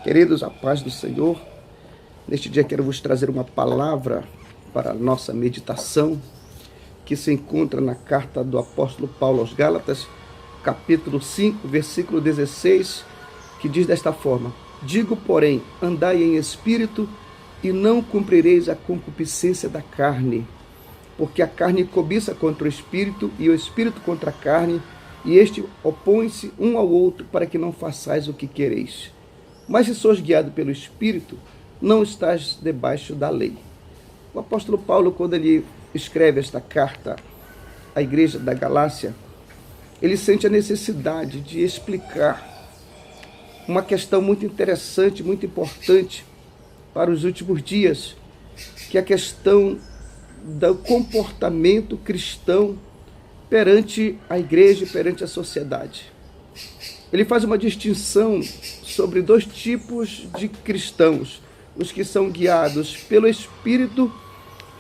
Queridos, a paz do Senhor. Neste dia quero vos trazer uma palavra para a nossa meditação, que se encontra na carta do apóstolo Paulo aos Gálatas, capítulo 5, versículo 16, que diz desta forma: digo, porém, andai em espírito e não cumprireis a concupiscência da carne, porque a carne cobiça contra o espírito e o espírito contra a carne, e este opõe-se um ao outro para que não façais o que quereis. Mas se sois guiado pelo Espírito, não estás debaixo da lei. O apóstolo Paulo, quando ele escreve esta carta à igreja da Galácia, ele sente a necessidade de explicar uma questão muito interessante, muito importante para os últimos dias, que é a questão do comportamento cristão perante a igreja e perante a sociedade. Ele faz uma distinção sobre dois tipos de cristãos: os que são guiados pelo Espírito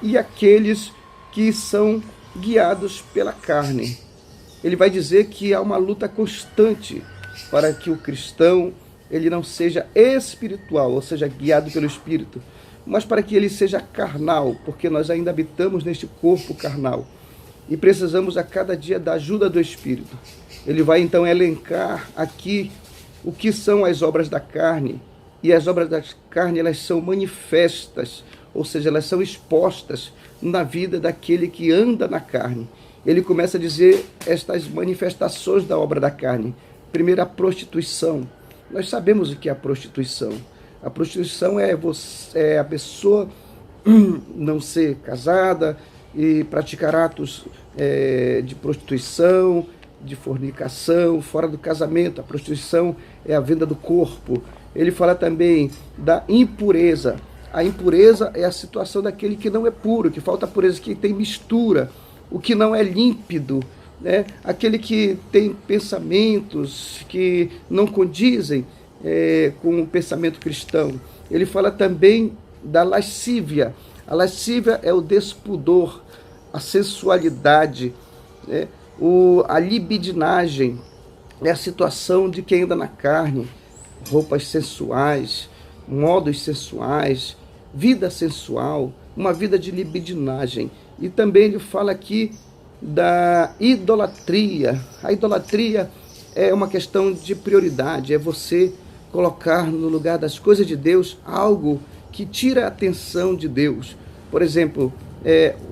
e aqueles que são guiados pela carne. Ele vai dizer que há uma luta constante para que o cristão ele não seja espiritual, ou seja, guiado pelo Espírito, mas para que ele seja carnal, porque nós ainda habitamos neste corpo carnal e precisamos a cada dia da ajuda do Espírito. Ele vai então elencar aqui o que são as obras da carne, e as obras da carne elas são manifestas, ou seja, elas são expostas na vida daquele que anda na carne. Ele começa a dizer estas manifestações da obra da carne. Primeiro, a prostituição. Nós sabemos o que é a prostituição. A prostituição é a pessoa não ser casada e praticar atos de prostituição, de fornicação, fora do casamento. A prostituição é a venda do corpo. Ele fala também da impureza. A impureza é a situação daquele que não é puro, que falta pureza, que tem mistura, o que não é límpido, né? Aquele que tem pensamentos que não condizem com o pensamento cristão. Ele fala também da lascívia. A lascívia é o despudor, a sensualidade, né? A libidinagem é a situação de quem anda na carne, roupas sensuais, modos sensuais, vida sensual, uma vida de libidinagem. E também ele fala aqui da idolatria. A idolatria é uma questão de prioridade, é você colocar no lugar das coisas de Deus algo que tira a atenção de Deus. Por exemplo,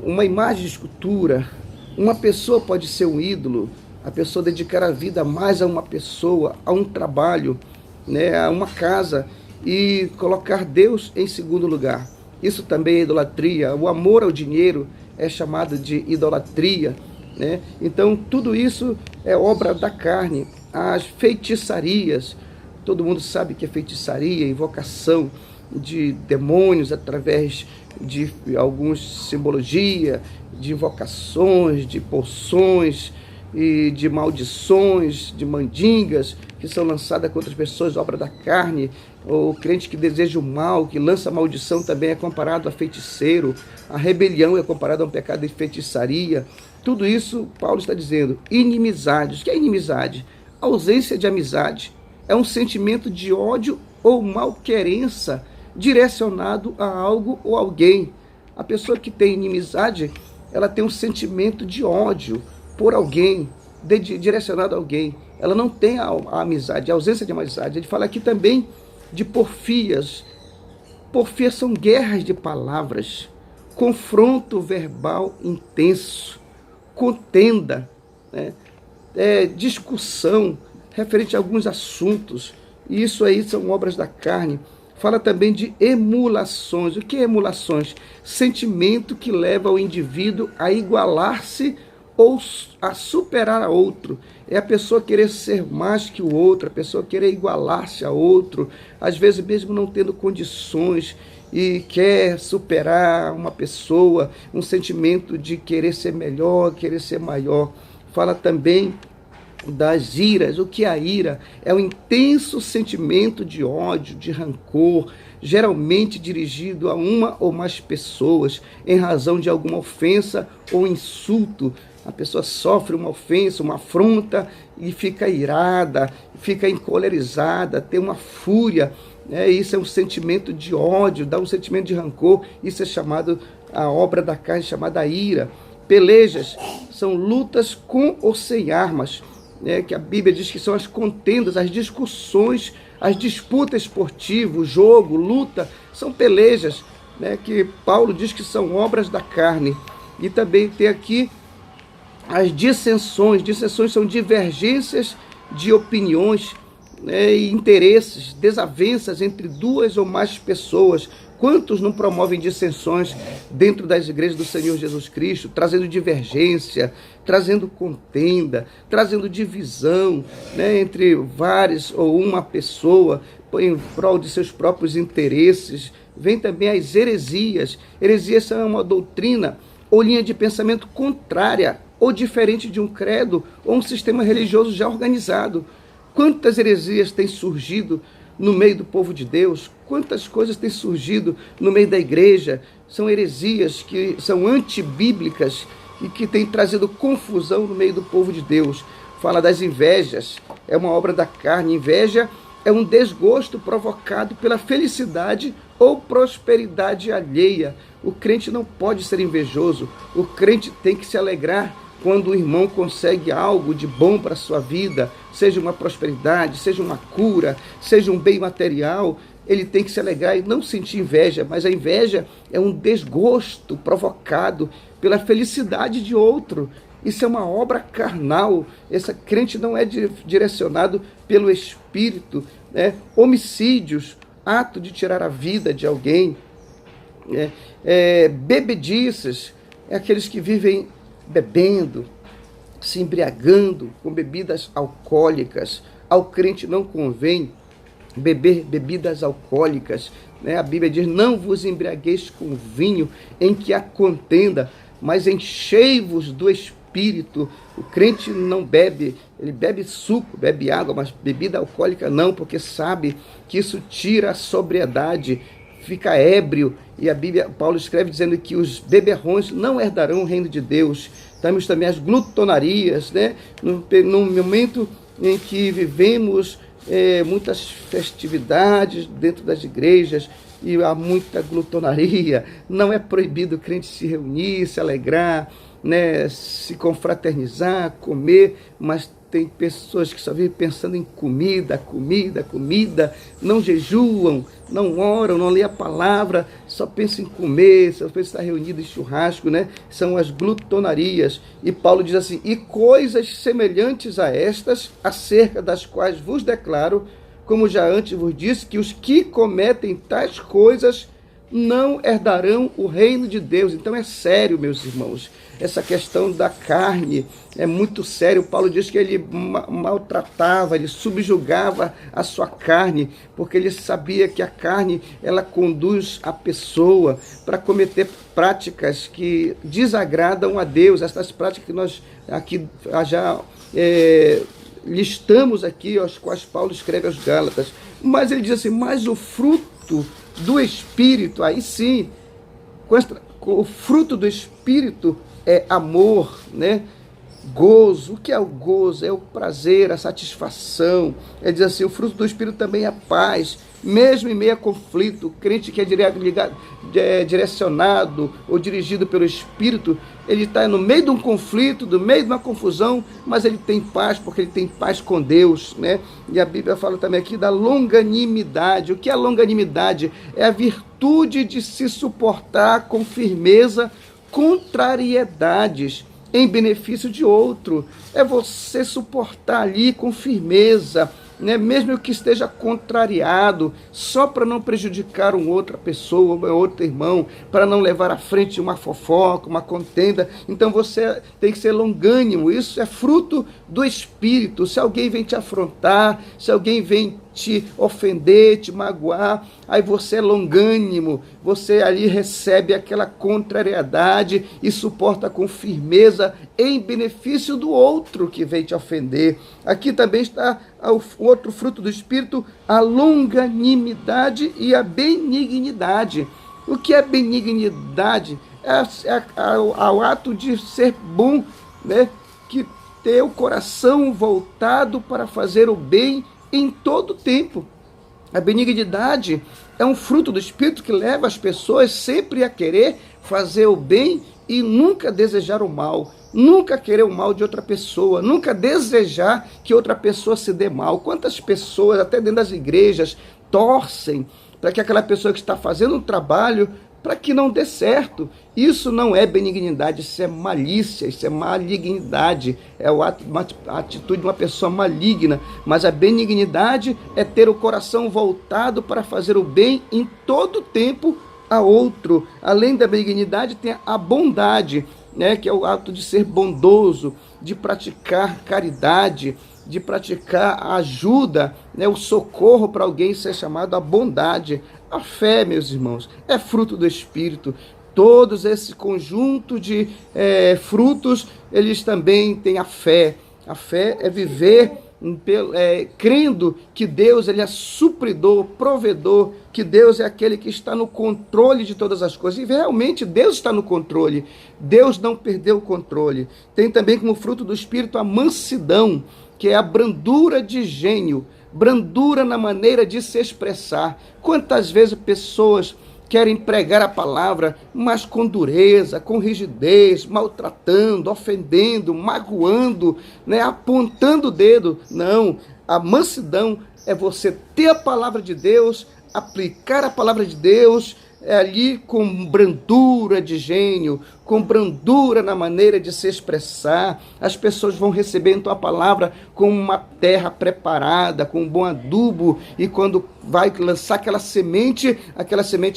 uma imagem de escultura. Uma pessoa pode ser um ídolo, a pessoa dedicar a vida mais a uma pessoa, a um trabalho, né, a uma casa, e colocar Deus em segundo lugar. Isso também é idolatria. O amor ao dinheiro é chamado de idolatria, né? Então, tudo isso é obra da carne. As feitiçarias, todo mundo sabe que é feitiçaria, invocação de demônios através de alguns simbologia, de invocações, de poções e de maldições, de mandingas que são lançadas contra as pessoas, obra da carne. O crente que deseja o mal, que lança maldição, também é comparado a feiticeiro. A rebelião é comparada a um pecado de feitiçaria. Tudo isso, Paulo está dizendo. Inimizade. O que é inimizade? A ausência de amizade. É um sentimento de ódio ou malquerença direcionado a algo ou alguém. A pessoa que tem inimizade, ela tem um sentimento de ódio por alguém, direcionado a alguém. Ela não tem a amizade, a ausência de amizade. Ele fala aqui também de porfias. Porfias são guerras de palavras, confronto verbal intenso, contenda, né? Discussão referente a alguns assuntos. E isso aí são obras da carne. Fala também de emulações. O que é emulações? Sentimento que leva o indivíduo a igualar-se ou a superar a outro. É a pessoa querer ser mais que o outro, a pessoa querer igualar-se a outro, às vezes mesmo não tendo condições, e quer superar uma pessoa, um sentimento de querer ser melhor, querer ser maior. Fala também das iras. O que é a ira? É um intenso sentimento de ódio, de rancor, geralmente dirigido a uma ou mais pessoas, em razão de alguma ofensa ou insulto A pessoa sofre uma ofensa, uma afronta e fica irada, fica encolerizada, tem uma fúria. Isso é um sentimento de ódio, dá um sentimento de rancor. Isso é chamado, a obra da carne chamada ira. Pelejas são lutas com ou sem armas, que a Bíblia diz que são as contendas, as discussões, as disputas esportivas, o jogo, luta, são pelejas, que Paulo diz que são obras da carne. E também tem aqui as dissensões. Dissensões são divergências de opiniões, e interesses, desavenças entre duas ou mais pessoas. Quantos não promovem dissensões dentro das igrejas do Senhor Jesus Cristo, trazendo divergência, trazendo contenda, trazendo divisão, entre várias ou uma pessoa, em prol de seus próprios interesses. Vem também as heresias. Heresias são uma doutrina ou linha de pensamento contrária ou diferente de um credo ou um sistema religioso já organizado. Quantas heresias têm surgido no meio do povo de Deus? Quantas coisas têm surgido no meio da igreja? São heresias que são antibíblicas e que têm trazido confusão no meio do povo de Deus. Fala das invejas, é uma obra da carne. Inveja é um desgosto provocado pela felicidade ou prosperidade alheia. O crente não pode ser invejoso. O crente tem que se alegrar quando o irmão consegue algo de bom para a sua vida, seja uma prosperidade, seja uma cura, seja um bem material. Ele tem que se alegrar e não sentir inveja, mas a inveja é um desgosto provocado pela felicidade de outro. Isso é uma obra carnal. Esse crente não é direcionado pelo Espírito. Homicídios, ato de tirar a vida de alguém. Bebediças, aqueles que vivem bebendo, se embriagando com bebidas alcoólicas. Ao crente não convém beber bebidas alcoólicas. A Bíblia diz: não vos embriagueis com vinho em que há contenda, mas enchei-vos do Espírito. O crente não bebe, ele bebe suco, bebe água, mas bebida alcoólica não, porque sabe que isso tira a sobriedade, fica ébrio. E a Bíblia, Paulo escreve dizendo que os beberrões não herdarão o reino de Deus. Temos também as glutonarias, no momento em que vivemos muitas festividades dentro das igrejas e há muita glutonaria. Não é proibido o crente se reunir, se alegrar, se confraternizar, comer, mas tem pessoas que só vivem pensando em comida, não jejuam, não oram, não lê a palavra, só pensam em comer, só pensam em estar reunido em churrasco, São as glutonarias. E Paulo diz assim: e coisas semelhantes a estas, acerca das quais vos declaro, como já antes vos disse, que os que cometem tais coisas não herdarão o reino de Deus. Então é sério, meus irmãos. Essa questão da carne é muito sério. Paulo diz que ele maltratava, ele subjugava a sua carne, porque ele sabia que a carne, ela conduz a pessoa para cometer práticas que desagradam a Deus. Essas práticas que nós aqui já listamos aqui, aos quais Paulo escreve aos Gálatas. Mas ele diz assim: mas o fruto do Espírito, aí sim, o fruto do Espírito é amor, gozo. O que é o gozo? É o prazer, a satisfação. Ele diz assim: o fruto do Espírito também é paz, mesmo em meio a conflito. O crente que é direcionado ou dirigido pelo Espírito, ele está no meio de um conflito, no meio de uma confusão, mas ele tem paz, porque ele tem paz com Deus, E a Bíblia fala também aqui da longanimidade. O que é a longanimidade? É a virtude de se suportar com firmeza contrariedades em benefício de outro. É você suportar ali com firmeza, mesmo que esteja contrariado, só para não prejudicar uma outra pessoa, um outro irmão, para não levar à frente uma fofoca, uma contenda. Então você tem que ser longânimo. Isso é fruto do Espírito. Se alguém vem te afrontar, se alguém vem te ofender, te magoar, aí você é longânimo, você ali recebe aquela contrariedade e suporta com firmeza em benefício do outro que vem te ofender. Aqui também está o outro fruto do Espírito, a longanimidade e a benignidade. O que é benignidade? É o ato de ser bom, né? Que ter o coração voltado para fazer o bem em todo tempo. A benignidade é um fruto do Espírito que leva as pessoas sempre a querer fazer o bem e nunca desejar o mal, nunca querer o mal de outra pessoa, nunca desejar que outra pessoa se dê mal. Quantas pessoas, até dentro das igrejas, torcem para que aquela pessoa que está fazendo um trabalho para que não dê certo. Isso não é benignidade, isso é malícia, isso é malignidade, é uma atitude de uma pessoa maligna. Mas a benignidade é ter o coração voltado para fazer o bem em todo tempo a outro. Além da benignidade, tem a bondade, né, que é o ato de ser bondoso, de praticar caridade, de praticar a ajuda, né, o socorro para alguém, ser chamado a bondade. A fé, meus irmãos, é fruto do Espírito. Todos esse conjunto de frutos, eles também têm a fé. A fé é viver crendo que Deus ele é supridor, provedor, que Deus é aquele que está no controle de todas as coisas. E realmente Deus está no controle. Deus não perdeu o controle. Tem também como fruto do Espírito a mansidão, que é a brandura de gênio, brandura na maneira de se expressar. Quantas vezes pessoas querem pregar a palavra, mas com dureza, com rigidez, maltratando, ofendendo, magoando, né, apontando o dedo. Não, a mansidão é você ter a palavra de Deus, aplicar a palavra de Deus ali com brandura de gênio, com brandura na maneira de se expressar. As pessoas vão receber então a palavra com uma terra preparada, com um bom adubo, e quando vai lançar aquela semente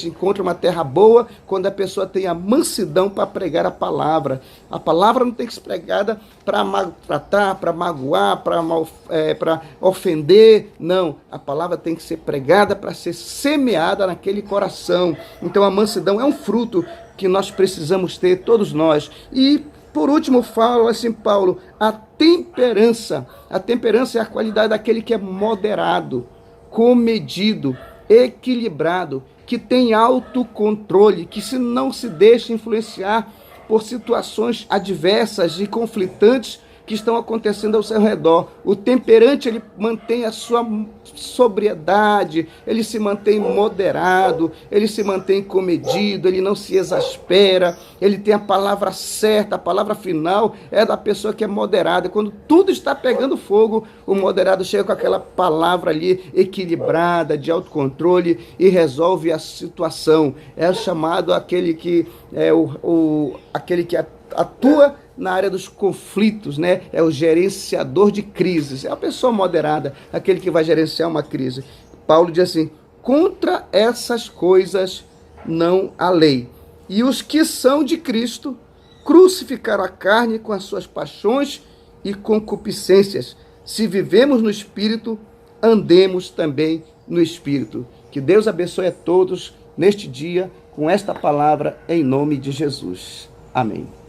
encontra uma terra boa, quando a pessoa tem a mansidão para pregar a palavra. A palavra não tem que ser pregada para maltratar, para magoar, para ofender, não. A palavra tem que ser pregada para ser semeada naquele coração. Então a mansidão é um fruto que nós precisamos ter, todos nós. E, por último, fala assim Paulo, a temperança. A temperança é a qualidade daquele que é moderado, comedido, equilibrado, que tem autocontrole, que não se deixa influenciar por situações adversas e conflitantes que estão acontecendo ao seu redor. O temperante, ele mantém a sua sobriedade, ele se mantém moderado, ele se mantém comedido, ele não se exaspera, ele tem a palavra certa, a palavra final é da pessoa que é moderada. Quando tudo está pegando fogo, o moderado chega com aquela palavra ali equilibrada, de autocontrole, e resolve a situação. É chamado aquele que aquele que atua na área dos conflitos, né? É o gerenciador de crises, é a pessoa moderada, aquele que vai gerenciar uma crise. Paulo diz assim, contra essas coisas não há lei. E os que são de Cristo crucificaram a carne com as suas paixões e concupiscências. Se vivemos no Espírito, andemos também no Espírito. Que Deus abençoe a todos neste dia com esta palavra em nome de Jesus. Amém.